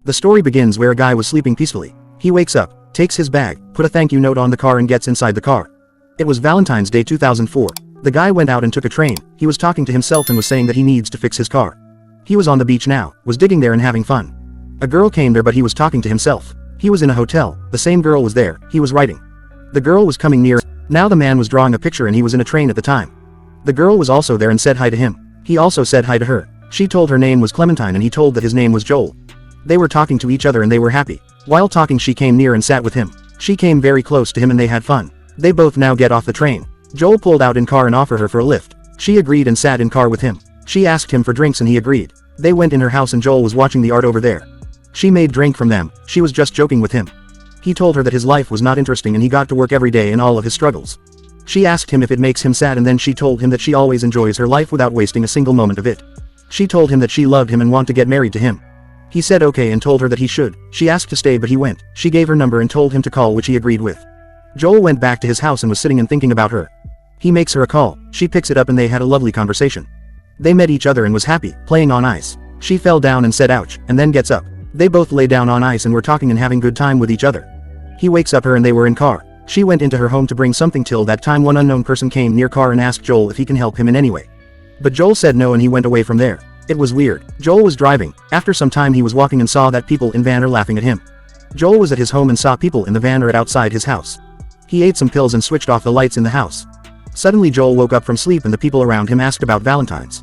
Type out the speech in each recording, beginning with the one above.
The story begins where a guy was sleeping peacefully. He wakes up, takes his bag, put a thank you note on the car and gets inside the car. It was Valentine's Day 2004. The guy went out and took a train. He was talking to himself and was saying that he needs to fix his car. He was on the beach now, was digging there and having fun. A girl came there but he was talking to himself. He was in a hotel, the same girl was there, he was writing. The girl was coming near. Now the man was drawing a picture and he was in a train at the time. The girl was also there and said hi to him. He also said hi to her. She told her name was Clementine and he told that his name was Joel. They were talking to each other and they were happy. While talking she came near and sat with him. She came very close to him and they had fun. They both now get off the train. Joel pulled out in car and offered her for a lift. She agreed and sat in car with him. She asked him for drinks and he agreed. They went in her house and Joel was watching the art over there. She made drink from them. She was just joking with him. He told her that his life was not interesting and he got to work every day in all of his struggles. She asked him if it makes him sad and then she told him that she always enjoys her life without wasting a single moment of it. She told him that she loved him and wanted to get married to him. He said okay and told her that he should. She asked to stay but he went. She gave her number and told him to call, which he agreed with. Joel went back to his house and was sitting and thinking about her. He makes her a call. She picks it up and they had a lovely conversation. They met each other and was happy, playing on ice. She fell down and said ouch, and then gets up. They both lay down on ice and were talking and having good time with each other. He wakes up her and they were in car. She went into her home to bring something till that time one unknown person came near car and asked Joel if he can help him in any way. But Joel said no and he went away from there. It was weird. Joel was driving. After some time he was walking and saw that people in van are laughing at him. Joel was at his home and saw people in the van are at outside his house. He ate some pills and switched off the lights in the house. Suddenly Joel woke up from sleep and the people around him asked about Valentine's.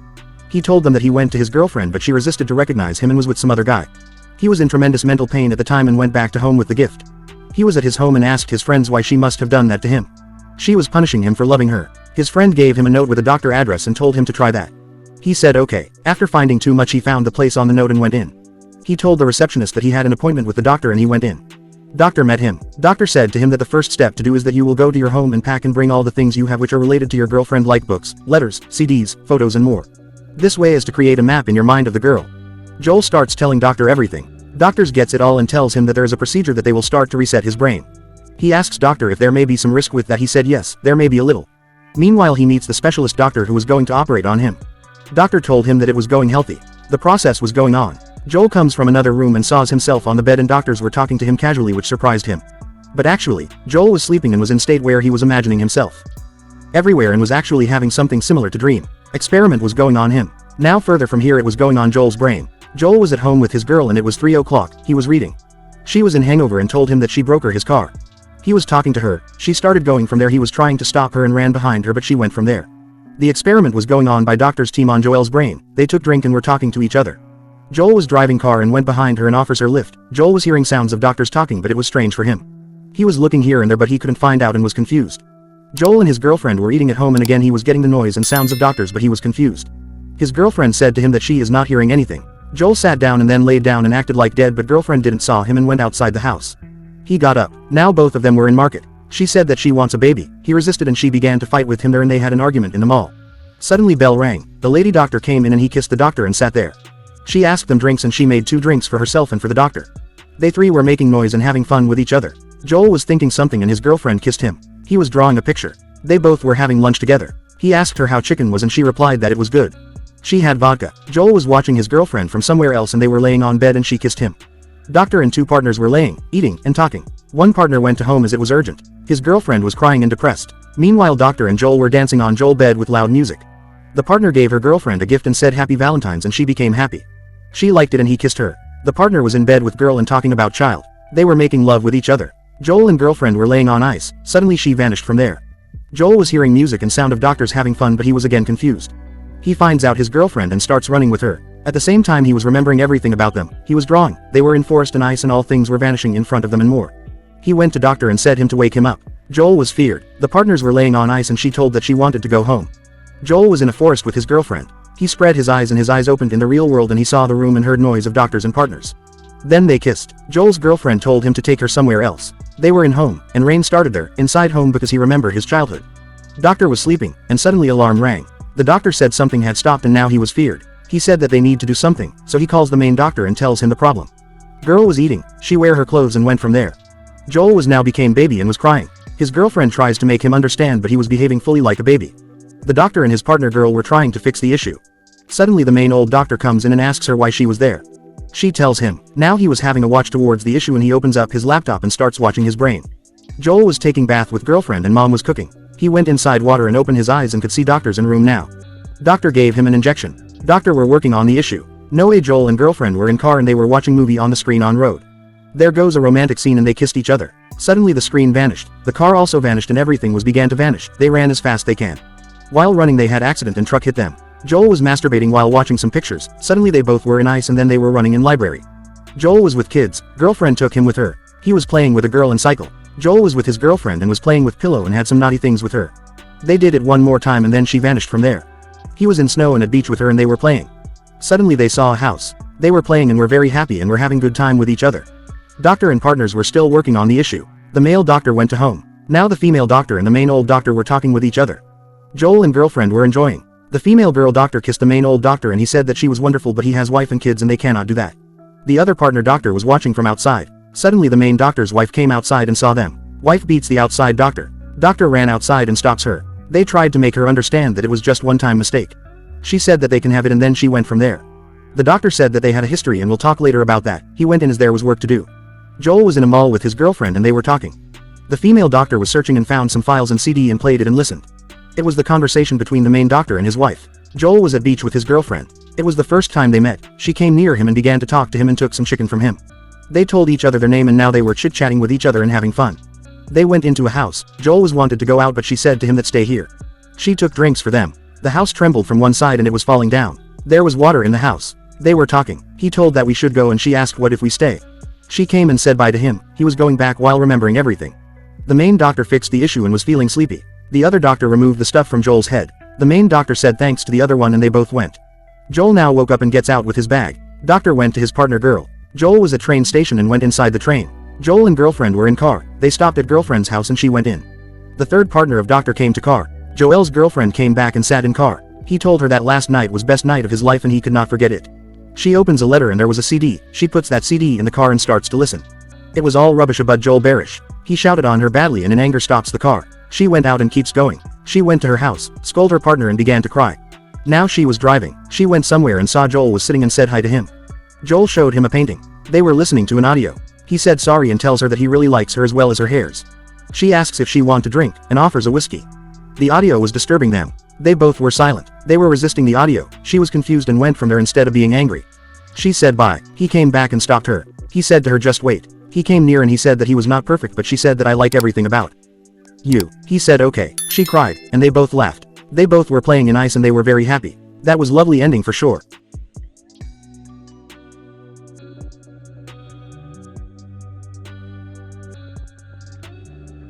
He told them that he went to his girlfriend but she resisted to recognize him and was with some other guy. He was in tremendous mental pain at the time and went back to home with the gift. He was at his home and asked his friends why she must have done that to him. She was punishing him for loving her. His friend gave him a note with a doctor address and told him to try that. He said okay. After finding too much he found the place on the note and went in. He told the receptionist that he had an appointment with the doctor and he went in. Doctor met him. Doctor said to him that the first step to do is that you will go to your home and pack and bring all the things you have which are related to your girlfriend like books, letters, CDs, photos and more. This way is to create a map in your mind of the girl. Joel starts telling doctor everything. Doctors gets it all and tells him that there is a procedure that they will start to reset his brain. He asks doctor if there may be some risk with that. He said yes, there may be a little. Meanwhile he meets the specialist doctor who was going to operate on him. Doctor told him that it was going healthy. The process was going on. Joel comes from another room and saws himself on the bed and doctors were talking to him casually which surprised him. But actually, Joel was sleeping and was in state where he was imagining himself everywhere and was actually having something similar to dream. Experiment was going on him. Now further from here it was going on Joel's brain. Joel was at home with his girl and it was 3 o'clock, he was reading. She was in hangover and told him that she broke his car. He was talking to her, she started going from there. He was trying to stop her and ran behind her but she went from there. The experiment was going on by doctor's team on Joel's brain. They took drink and were talking to each other. Joel was driving car and went behind her and offers her lift. Joel was hearing sounds of doctors talking but it was strange for him. He was looking here and there but he couldn't find out and was confused. Joel and his girlfriend were eating at home and again he was getting the noise and sounds of doctors but he was confused. His girlfriend said to him that she is not hearing anything. Joel sat down and then laid down and acted like dead but girlfriend didn't saw him and went outside the house. He got up. Now both of them were in market. She said that she wants a baby. He resisted and she began to fight with him there and they had an argument in the mall. Suddenly bell rang. The lady doctor came in and he kissed the doctor and sat there. She asked them drinks and she made 2 drinks for herself and for the doctor. They 3 were making noise and having fun with each other. Joel was thinking something and his girlfriend kissed him. He was drawing a picture. They both were having lunch together. He asked her how chicken was and she replied that it was good. She had vodka. Joel was watching his girlfriend from somewhere else and they were laying on bed and she kissed him. Doctor and 2 partners were laying, eating, and talking. One partner went to home as it was urgent. His girlfriend was crying and depressed. Meanwhile Doctor and Joel were dancing on Joel's bed with loud music. The partner gave her girlfriend a gift and said happy Valentine's and she became happy. She liked it and he kissed her. The partner was in bed with girl and talking about child. They were making love with each other. Joel and girlfriend were laying on ice. Suddenly she vanished from there. Joel was hearing music and sound of doctors having fun but he was again confused. He finds out his girlfriend and starts running with her. At the same time he was remembering everything about them. He was drawing. They were in forest and ice and all things were vanishing in front of them and more. He went to doctor and said him to wake him up. Joel was feared. The partners were laying on ice and she told that she wanted to go home. Joel was in a forest with his girlfriend. He spread his eyes and his eyes opened in the real world and he saw the room and heard noise of doctors and partners. Then they kissed. Joel's girlfriend told him to take her somewhere else. They were in home, and rain started there, inside home because he remembered his childhood. Doctor was sleeping, and suddenly alarm rang. The doctor said something had stopped and now he was feared. He said that they need to do something, so he calls the main doctor and tells him the problem. Girl was eating, she wear her clothes and went from there. Joel was now became baby and was crying. His girlfriend tries to make him understand but he was behaving fully like a baby. The doctor and his partner girl were trying to fix the issue. Suddenly the main old doctor comes in and asks her why she was there. She tells him. Now he was having a watch towards the issue and he opens up his laptop and starts watching his brain. Joel was taking bath with girlfriend and mom was cooking. He went inside water and opened his eyes and could see doctors in room now. Doctor gave him an injection. Doctor were working on the issue. No way Joel and girlfriend were in car and they were watching movie on the screen on road. There goes a romantic scene and they kissed each other. Suddenly the screen vanished. The car also vanished and everything was began to vanish. They ran as fast they can. While running they had accident and truck hit them. Joel was masturbating while watching some pictures. Suddenly they both were in ice and then they were running in library. Joel was with kids. Girlfriend took him with her. He was playing with a girl and cycle. Joel was with his girlfriend and was playing with pillow and had some naughty things with her. They did it one more time and then she vanished from there. He was in snow and at beach with her and they were playing. Suddenly they saw a house. They were playing and were very happy and were having good time with each other. Doctor and partners were still working on the issue. The male doctor went to home. Now the female doctor and the main old doctor were talking with each other. Joel and girlfriend were enjoying. The female girl doctor kissed the main old doctor and he said that she was wonderful but he has wife and kids and they cannot do that. The other partner doctor was watching from outside. Suddenly the main doctor's wife came outside and saw them. Wife beats the outside doctor. Doctor ran outside and stops her. They tried to make her understand that it was just one-time mistake. She said that they can have it and then she went from there. The doctor said that they had a history and we'll talk later about that. He went in as there was work to do. Joel was in a mall with his girlfriend and they were talking. The female doctor was searching and found some files and CD and played it and listened. It was the conversation between the main doctor and his wife. Joel was at beach with his girlfriend. It was the first time they met. She came near him and began to talk to him and took some chicken from him. They told each other their name and now they were chit-chatting with each other and having fun. They went into a house. Joel was wanted to go out but she said to him that stay here. She took drinks for them. The house trembled from one side and it was falling down. There was water in the house. They were talking. He told that we should go and she asked what if we stay. She came and said bye to him. He was going back while remembering everything. The main doctor fixed the issue and was feeling sleepy. The other doctor removed the stuff from Joel's head. The main doctor said thanks to the other one and they both went. Joel now woke up and gets out with his bag. Doctor went to his partner girl. Joel was at train station and went inside the train. Joel and girlfriend were in car. They stopped at girlfriend's house and she went in. The third partner of doctor came to car. Joel's girlfriend came back and sat in car. He told her that last night was best night of his life and he could not forget it. She opens a letter and there was a CD. She puts that CD in the car and starts to listen. It was all rubbish about Joel Barish. He shouted on her badly and in anger stops the car. She went out and keeps going. She went to her house, scolded her partner and began to cry. Now she was driving. She went somewhere and saw Joel was sitting and said hi to him. Joel showed him a painting. They were listening to an audio. He said sorry and tells her that he really likes her as well as her hairs. She asks if she want to drink and offers a whiskey. The audio was disturbing them. They both were silent. They were resisting the audio. She was confused and went from there instead of being angry. She said bye. He came back and stopped her. He said to her just wait. He came near and he said that he was not perfect but she said that I like everything about you. He said okay. She cried, and they both laughed. They both were playing in ice and they were very happy. That was lovely ending for sure.